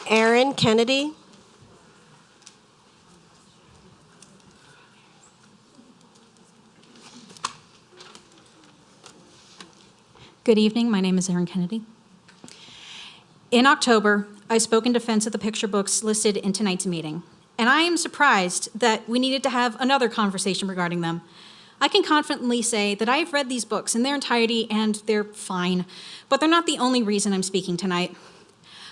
Erin Kennedy. Good evening, my name is Erin Kennedy. In October, I spoke in defense of the picture books listed in tonight's meeting, and I am surprised that we needed to have another conversation regarding them. I can confidently say that I have read these books in their entirety and they're fine, but they're not the only reason I'm speaking tonight.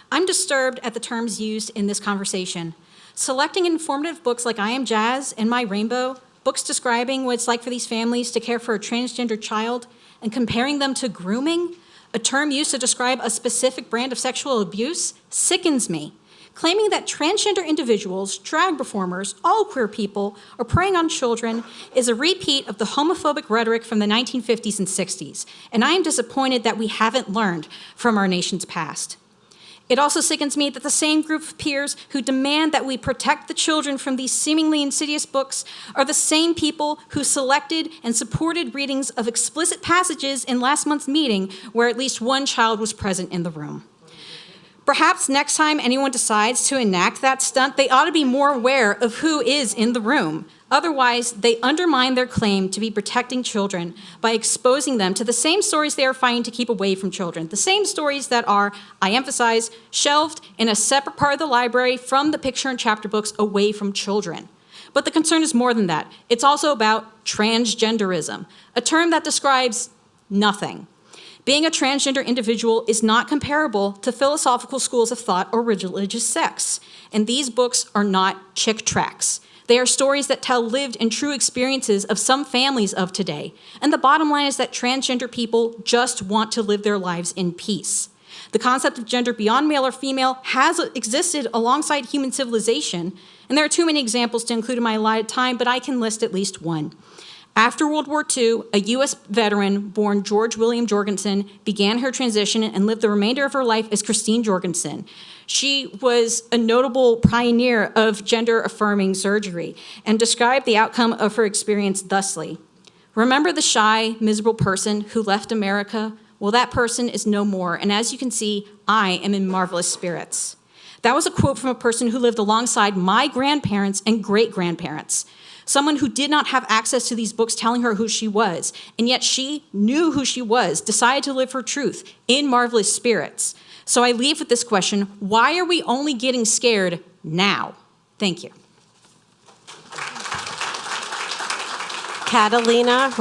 I'm disturbed at the terms used in this conversation. Selecting informative books like I Am Jazz and My Rainbow, books describing what it's like for these families to care for a transgender child, and comparing them to grooming, a term used to describe a specific brand of sexual abuse, sickens me. Claiming that transgender individuals, drag performers, all queer people are preying on children is a repeat of the homophobic rhetoric from the 1950s and 60s, and I am disappointed that we haven't learned from our nation's past. It also sickens me that the same group of peers who demand that we protect the children from these seemingly insidious books are the same people who selected and supported readings of explicit passages in last month's meeting where at least one child was present in the room. Perhaps next time anyone decides to enact that stunt, they ought to be more aware of who is in the room. Otherwise, they undermine their claim to be protecting children by exposing them to the same stories they are fighting to keep away from children, the same stories that are, I emphasize, shelved in a separate part of the library from the picture and chapter books away from children. But the concern is more than that. It's also about transgenderism, a term that describes nothing. Being a transgender individual is not comparable to philosophical schools of thought or religious sects, and these books are not chick tracts. They are stories that tell lived and true experiences of some families of today. And the bottom line is that transgender people just want to live their lives in peace. The concept of gender beyond male or female has existed alongside human civilization, and there are too many examples to include in my allotted time, but I can list at least one. After World War II, a US veteran born George William Jorgensen began her transition and lived the remainder of her life as Christine Jorgensen. She was a notable pioneer of gender-affirming surgery and described the outcome of her experience thusly. Remember the shy, miserable person who left America? Well, that person is no more, and as you can see, I am in marvelous spirits. That was a quote from a person who lived alongside my grandparents and great-grandparents, someone who did not have access to these books telling her who she was, and yet she knew who she was, decided to live her truth in marvelous spirits. So I leave with this question: why are we only getting scared now? Thank you. Catalina